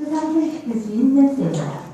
상승시킬 수 있는 세미나,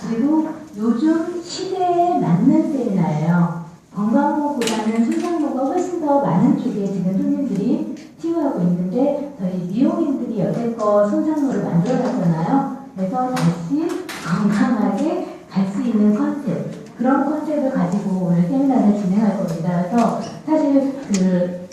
그리고 요즘 시대에 맞는 세미나예요. 건강보호보다는 손상보가 훨씬 더 많은 쪽에 지금 손님들이 치유하고 있는데, 저희 미용인들이 여태껏 손상보를 만들어놨잖아요. 그래서 다시 건강하게 갈 수 있는 컨셉, 그런 컨셉을 가지고 오늘 세미나를 진행할 겁니다. 그래서 사실 그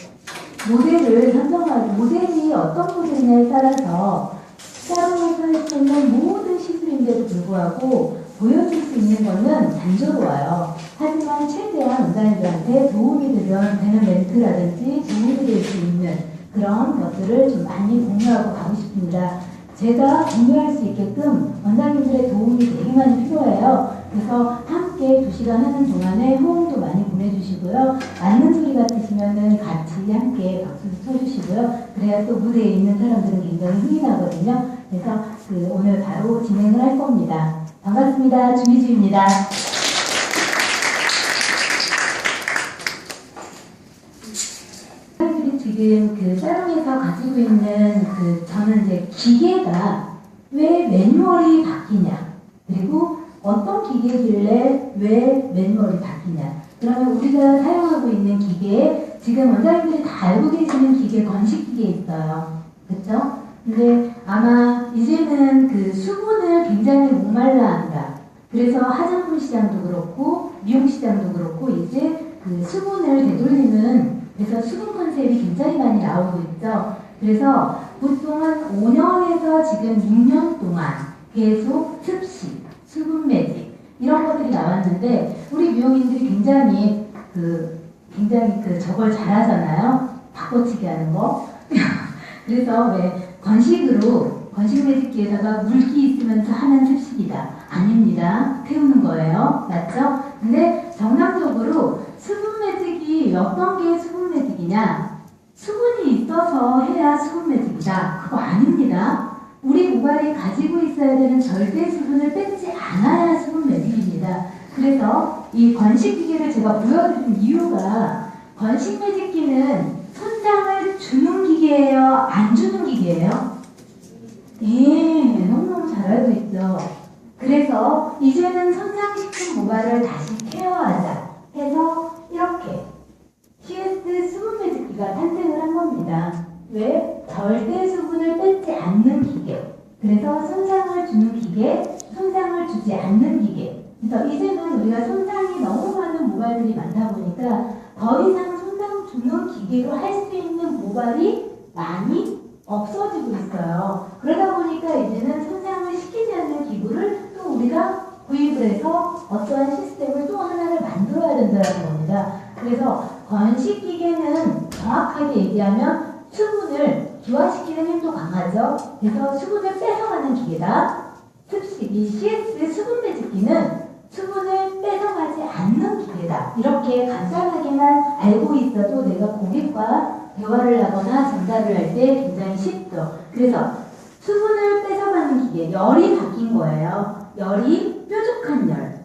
모델을 선정하기, 모델이 어떤 모델이냐에 따라서 사람에서 할 수 있는 모든 시술인데도 불구하고 보여줄 수 있는 것은 단조로워요. 하지만 최대한 원장님들한테 도움이 되는 멘트라든지 도움이 될 수 있는 그런 것들을 좀 많이 공유하고 가고 싶습니다. 제가 공유할 수 있게끔 원장님들의 도움이 되게 많이 필요해요. 그래서 함께 2시간 하는 동안에 호응도 많이 보내주시고요. 맞는 소리 같으시면은 같이 함께 박수도 쳐주시고요. 그래야 또 무대에 있는 사람들은 굉장히 흥이 나거든요. 그래서 오늘 바로 진행을 할 겁니다. 반갑습니다. 주미주입니다. 지금 사롱에서 가지고 있는 저는 이제 기계가 왜 매뉴얼이 바뀌냐, 그리고 어떤 기계길래 왜 매뉴얼이 바뀌냐. 그러면 우리가 사용하고 있는 기계에 지금 원장님들이 다 알고 계시는 기계, 건식기계 있어요. 그렇죠? 근데 아마 이제는 수분을 굉장히 목말라 한다. 그래서 화장품 시장도 그렇고 미용 시장도 그렇고 이제 수분을 되돌리는, 그래서 수분 컨셉이 굉장히 많이 나오고 있죠. 그래서 보통 한 5년에서 지금 6년 동안 계속 습식, 수분 매직 이런 것들이 나왔는데, 우리 미용인들이 굉장히 저걸 잘하잖아요. 바꿔치기 하는 거. 그래서 왜 건식 매직기에다가 물기 있으면서 하는 습식이다. 아닙니다. 태우는 거예요. 맞죠? 근데 정상적으로 수분 매직이 어떤 게 수분 매직이냐? 수분이 있어서 해야 수분 매직이다. 그거 아닙니다. 우리 모발이 가지고 있어야 되는 절대 수분을 뺏지 않아야 수분 매직입니다. 그래서 이 건식기계를 제가 보여드린 이유가, 건식 매직기는 손상을 주는 기계예요? 안 주는 기계예요? 예, 너무너무 잘 알고 있죠. 그래서 이제는 손상시킨 모발을 다시 케어하자 해서 이렇게 CS 수분 매직기가 탄생을 한 겁니다. 왜? 절대 수분을 뺏지 않는 기계. 그래서 손상을 주는 기계, 손상을 주지 않는 기계. 그래서 이제는 우리가 손상이 너무 많은 모발들이 많다 보니까 더 이상 손상 주는 기계로 할 수 있는 모발이 많이 없어지고 있어요. 그러다 보니까 이제는 손상을 시키지 않는 기구를 또 우리가 구입을 해서 어떠한 시스템을 또 하나를 만들어야 된다는 겁니다. 그래서 건식기계는 정확하게 얘기하면 수분을 기화시키는 힘도 강하죠. 그래서 수분을 뺏어가는 기계다. 습식이 CS 수분 매직기는 수분을 뺏어가지 않는 기계다. 이렇게 간단하게만 알고 있어도 내가 고객과 대화를 하거나 전달을 할 때 굉장히 쉽죠. 그래서 수분을 뺏어가는 기계, 열이 바뀐 거예요. 열이 뾰족한 열,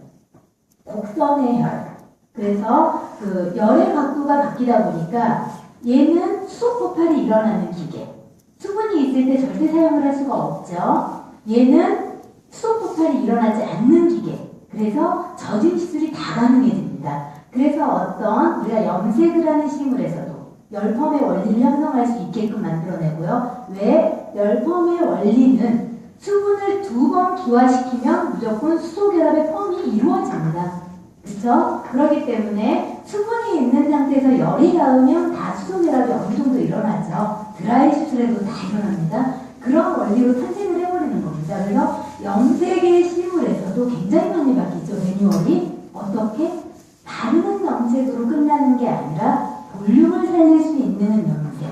곡선의 열. 그래서 열의 각도가 바뀌다 보니까 얘는 수속 폭발이 일어나는 기계. 수분이 있을 때 절대 사용을 할 수가 없죠. 얘는 수속 폭발이 일어나지 않는 기계. 그래서 젖은 시술이 다 가능해집니다. 그래서 어떤 우리가 염색을 하는 식물에서도 열펌의 원리를 형성할 수 있게끔 만들어내고요. 왜? 열펌의 원리는 수분을 2번 기화시키면 무조건 수소결합의 펌이 이루어집니다. 그렇죠? 그렇기 때문에 수분이 있는 상태에서 열이 닿으면 다 수소결합이 어느 정도 일어나죠. 드라이 시술에도 다 일어납니다. 그런 원리로 탄생을 해버리는 겁니다. 그래서 염색의 식물에서도 굉장히 많이 바뀌죠. 매뉴얼이 어떻게? 바르는 염색으로 끝나는 게 아니라 볼륨을 살릴 수 있는 염색,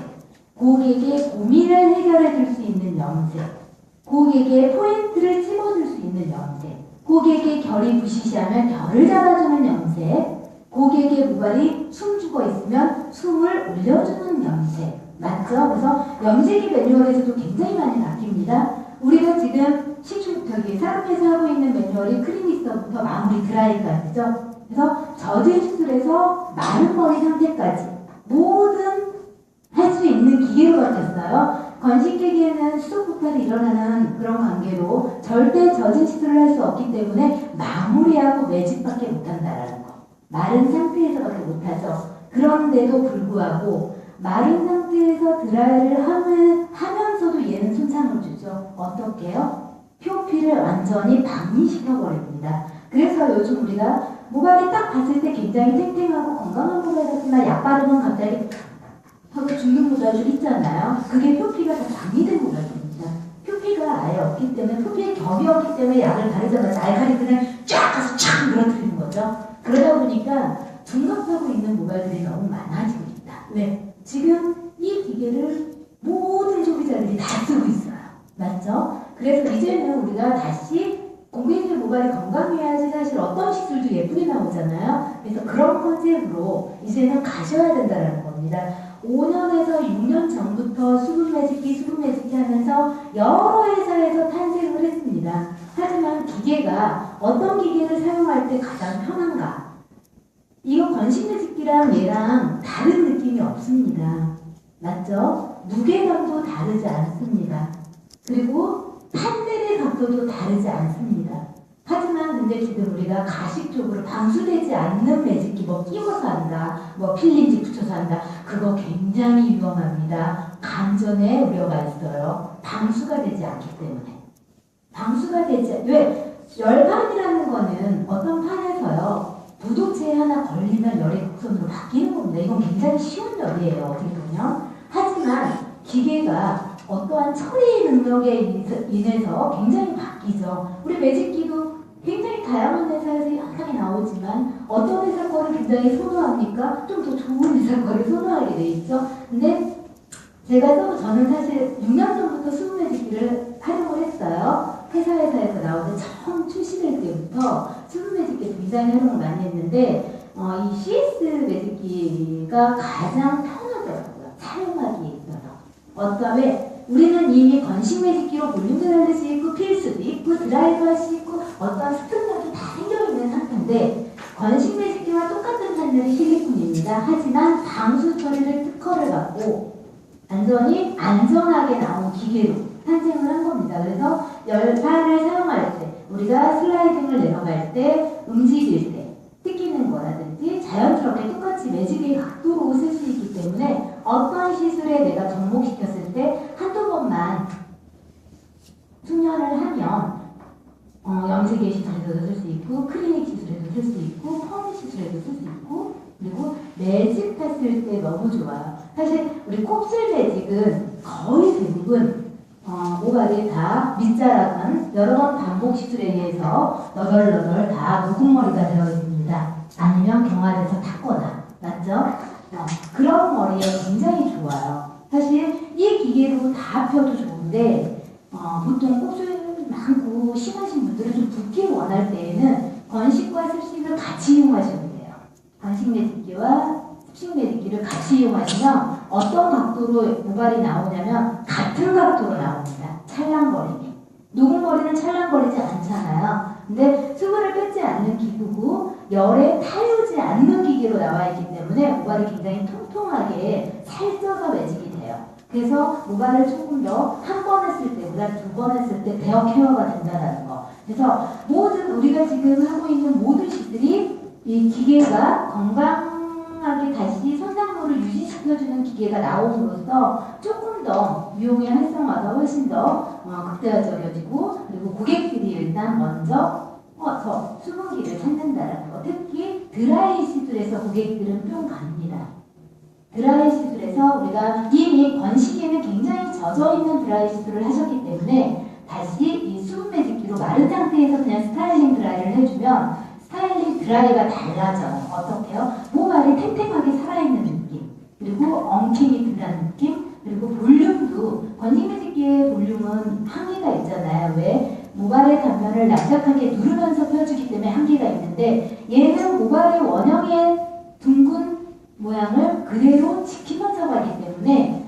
고객의 고민을 해결해 줄 수 있는 염색, 고객의 포인트를 찝어줄 수 있는 염색, 고객의 결이 부시시하면 결을 잡아주는 염색, 고객의 모발이 숨 죽어 있으면 숨을 올려주는 염색. 맞죠? 그래서 염색의 매뉴얼에서도 굉장히 많이 바뀝니다. 우리가 지금 사롱에서 하고 있는 매뉴얼이 크리미서부터 마무리 드라이까지죠. 그래서 젖은 시술에서 마른 머리 상태까지 모든 할 수 있는 기계로 바뀌었어요. 건식기계는 수속 폭발이 일어나는 그런 관계로 절대 젖은 시술을 할 수 없기 때문에 마무리하고 매직밖에 못한다라는 거. 마른 상태에서밖에 못하죠. 그런데도 불구하고 마른 상태에서 드라이를 하면서도 얘는 손상을 주죠. 어떻게요? 표피를 완전히 박리시켜버립니다. 그래서 요즘 우리가 모발이 딱 봤을 때 굉장히 탱탱하고 건강한 모발 같지만 약 바르면 갑자기 하고 죽는 모발들 있잖아요. 그게 표피가 다 박리된 모발입니다. 표피가 아예 없기 때문에, 표피에 겹이 없기 때문에 약을 바르자마자 알칼리 그냥 쫙 가서 촥 늘어뜨리는 거죠. 그러다 보니까 둔갑하고 있는 모발들이 너무 많아지고 있다. 왜? 지금 이 기계를 모든 소비자들이 다 쓰고 있어요. 맞죠? 그래서 이제는 우리가 다시 고객님 모발이 건강해야지 사실 어떤 시술도 예쁘게 나오잖아요. 그래서 그런 컨셉으로 이제는 가셔야 된다는 겁니다. 5년에서 6년 전부터 수분 매직기 하면서 여러 회사에서 탄생을 했습니다. 하지만 기계가 어떤 기계를 사용할 때 가장 편한가? 이거 건식 매직기랑 얘랑 다른 느낌이 없습니다. 맞죠? 무게감도 다르지 않습니다. 그리고 판넬의 각도도 다르지 않습니다. 하지만 근데 지금 우리가 가식적으로 방수되지 않는 매직기 뭐 끼워서 한다, 뭐 필린지 붙여서 한다, 그거 굉장히 위험합니다. 간전의 우려가 있어요. 방수가 되지 않기 때문에. 방수가 되지, 왜? 열판이라는 거는 어떤 판에서요, 부도체에 하나 걸리면 열이 곡선으로 바뀌는 겁니다. 이건 굉장히 쉬운 열이에요, 어떻게 보면. 하지만 기계가 어떠한 처리 능력에 인해서 굉장히 바뀌죠. 우리 매직기도 굉장히 다양한 회사에서 여러 나오지만 어떤 회사 거를 굉장히 선호합니까? 좀 더 좋은 회사 거를 선호하게 돼 있죠. 근데 저는 사실 6년 전부터 수분 매직기를 활용을 했어요. 회사에서 나오는 처음 출시될 때부터 수분 매직기 굉장히 활용을 많이 했는데 이 CS 매직기가 가장 편하더라고요. 사용하기에 있어서. 어떠하면 우리는 이미 건식 매직기로 볼륨 조절할 수 있고 필수도 있고 드라이브 할 수 있고 어떤 스프링들이 다 생겨있는 상태인데 건식 매직기와 똑같은 판넬이 실리콘입니다. 하지만 방수 처리를 특허를 받고 안전하게 나온 기계로 탄생을 한 겁니다. 그래서 열판을 사용할 때 우리가 슬라이딩을 내려갈 때 움직일 때 뜯기는 거라든지 자연스럽게 똑같이 매직의 각도로 쓸 수 있기 때문에 어떤 시술에 내가 접목시켰을 때 한두 번만 숙련을 하면 염색의 시술에도 쓸 수 있고 클리닉 시술에도 쓸 수 있고 펌 시술에도 쓸 수 있고 그리고 매직 했을 때 너무 좋아요. 사실 우리 곱슬 매직은 거의 대부분 모발이 다 밑자락은 여러 번 반복 시술에 의해서 너덜너덜 다 누국머리가 되어 있습니다. 아니면 경화돼서 탔거나 맞죠? 그런 머리에 굉장히 좋아요. 사실 이 기계로 다 펴도 좋은데 보통 곱슬 많고 심하신 분들은 좀 붓기 원할 때에는 건식과 습식을 같이 이용하시면 돼요. 건식 매직기와 습식 매직기를 같이 이용하시면 어떤 각도로 모발이 나오냐면 같은 각도로 나옵니다. 찰랑거리게. 누국머리는 찰랑거리지 않잖아요. 근데 수분을 뺏지 않는 기구고 열에 타유지 않는 기계로 나와 있기 때문에 모발이 굉장히 통통하게 살쪄서 매직이 돼요. 그래서 모발을 조금 더 한 번 했을 때보다 두 번 했을 때 베어 케어가 된다는 거. 그래서 모든 우리가 지금 하고 있는 모든 시들이 이 기계가 건강하게 다시 선상모를 유지시켜주는 기계가 나옴으로써 조금 더 미용의 활성화가 훨씬 더 극대화적이어지고 그리고 고객들이 일단 먼저 저 수분기를 찾는다라는 거. 특히 드라이 시술에서 고객들은 뿅 갑니다. 드라이 시술에서 우리가 이미 건식에는 굉장히 젖어있는 드라이 시술을 하셨기 때문에 다시 이 수분 매직기로 마른 상태에서 그냥 스타일링 드라이를 해주면 스타일링 드라이가 달라져요. 어떻게요? 모발이 탱탱하게 살아있는 느낌 그리고 엉킴이 든다는 느낌 그리고 볼륨도 건식 매직기의 볼륨은 한계가 있잖아요. 왜? 모발의 단면을 납작하게 누르면서 펴주기 때문에 한계가 있는데 얘는 모발의 원형의 둥근 모양을 그대로 지키면서 가기 때문에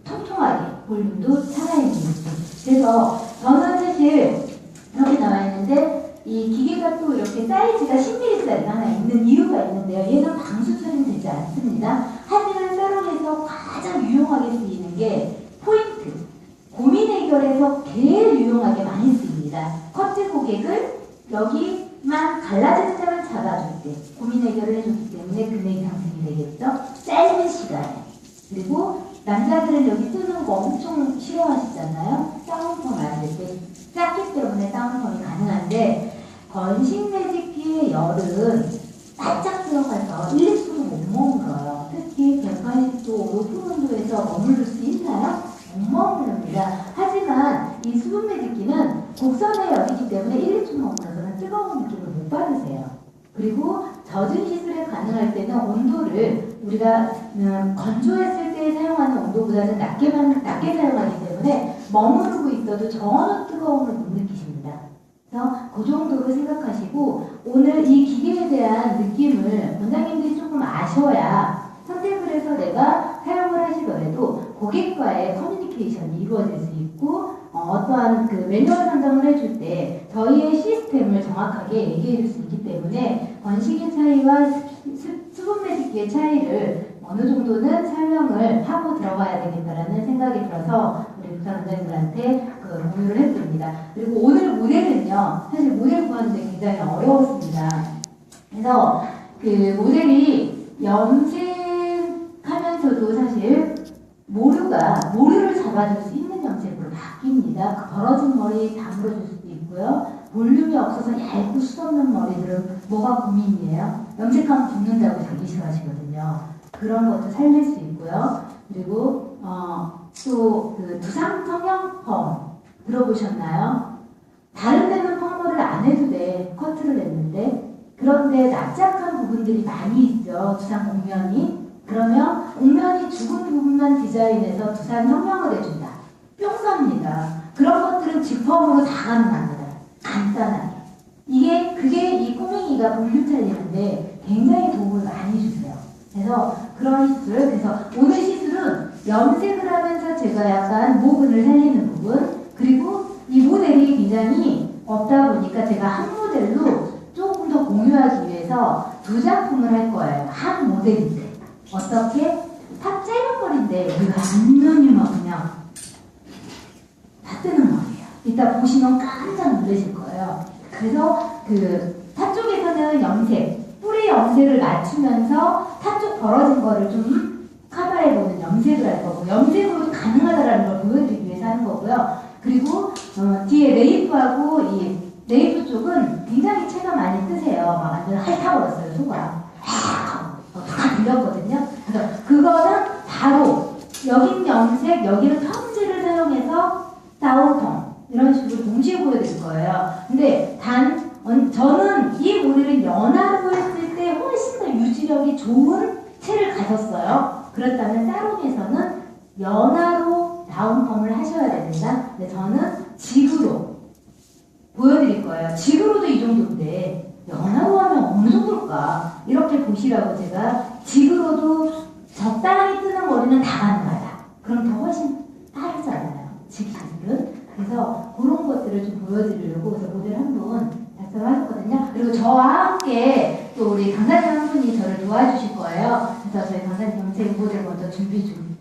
통통하게 볼륨도 살아있는 느낌. 그래서 저는 사실 이렇게 나와 있는데 이 기계가 또 이렇게 사이즈가 10mm짜리가 하나 있는 이유가 있는데요. 얘는 방수 처리는 되지 않습니다. 하지만 사롱에서 가장 유용하게 쓰이는 게 포인트. 고민 해결에서 제일 유용하게 많이 있습니다. 커트 고객을 여기만 갈라지는 점을 잡아줄 때 고민 해결을 해줬기 때문에 금액이 상승이 되겠죠. 짧은 시간에. 그리고 남자들은 여기 뜨는 거 엄청 싫어하시잖아요. 다운펌 하실 때 작기 때문에 다운펌이 가능한데 건식 매직기의 열은 바짝 들어가서 1, 2초도 못 머물러요. 특히 180도 높은 온도에서 머무를 수 있나요? 못 머무릅니다. 하지만 이 수분 매직기는 곡선의 열이기 때문에 1, 2초 머물러서는 뜨거운 느낌을 못 받으세요. 그리고 젖은 시술에 가능할 때는 온도를 우리가 건조했을 때 사용하는 온도보다는 낮게 사용하기 때문에 머무르고 있어도 전혀 뜨거움을 못 느끼십니다. 그래서 그 정도로 생각하시고 오늘 이 기계에 대한 느낌을 원장님들이 조금 아셔야 선택을 해서 내가 사용을 하시더라도 고객과의 커뮤니케이션이 이루어질 수 있고 어떠한 그 매뉴얼 선정을 해줄 때 저희의 시스템을 정확하게 얘기해 줄 수 있기 때문에 건식의 차이와 수분 매직기의 차이를 어느 정도는 설명을 하고 들어가야 되겠다라는 생각이 들어서 우리 부산 원장님들한테 공유를 해드립니다. 그리고 오늘 모델은요, 사실 모델 구하는데 굉장히 어려웠습니다. 그래서 그 모델이 염색하면서도 사실 모류를 잡아줄 수 있는 염색으로 바뀝니다. 그 벌어진 머리 다물어줄 수도 있고요. 볼륨이 없어서 얇고 수없는 머리들은 뭐가 고민이에요? 염색하면 붓는다고 되게 싫어하시거든요. 그런 것도 살릴 수 있고요. 그리고 또 그 두상 성형 들어보셨나요? 다른 데는 펌머를 안 해도 돼. 커트를 했는데. 그런데 납작한 부분들이 많이 있죠. 두상 곡면이. 그러면 곡면이 죽은 부분만 디자인해서 두상 성형을 해준다. 뿅 갑니다. 그런 것들은 직펌으로 다 가능합니다. 간단하게. 그게 이 꼬맹이가 볼륨 살리는데 굉장히 도움을 많이 주세요. 그래서 그런 시술, 그래서 오늘 시술은 염색을 하면서 제가 약간 모근을 살리는 부분, 그리고 이 모델이 굉장히 없다 보니까 제가 한 모델로 조금 더 공유하기 위해서 두 작품을 할 거예요. 한 모델인데. 어떻게? 탑 짧은 머리인데 여기가 완전히 막 그냥 다 뜨는 머리예요. 이따 보시면 깜짝 놀라실 거예요. 그래서 그 탑 쪽에서는 염색, 뿌리 염색을 맞추면서 탑 쪽 벌어진 거를 좀 커버해보는 염색을 할 거고, 염색으로도 가능하다는 걸 보여드리기 위해서 하는 거고요. 그리고 뒤에 레이프하고 이 레이프 쪽은 굉장히 채가 많이 뜨세요. 막 완전 핥아버렸어요, 속아. 다 들렸거든요. 그래서 그거는 바로 여긴 염색, 여기는 펌제를 사용해서 다운펌 이런 식으로 동시에 보여드릴 거예요. 근데 저는 이 모델은 연하로 했을 때 훨씬 더 유지력이 좋은 채를 가졌어요. 그렇다면 사롱에서는 연하로 다운펌을 하셔야 됩니다. 근데 저는 직으로 보여드릴 거예요. 직으로도 이 정도인데 연하로 하면 어느 정도일까? 이렇게 보시라고 제가 직으로도 적당히 뜨는 머리는 다 가능하다. 그럼 더 훨씬 빠르잖아요. 직기술은. 그래서 그런 것들을 좀 보여드리려고 그래서 모델 한 분 작성하셨거든요. 그리고 저와 함께 또 우리 강사님 한 분이 저를 도와주실 거예요. 그래서 저희 강사님 염색 모델 먼저 준비 좀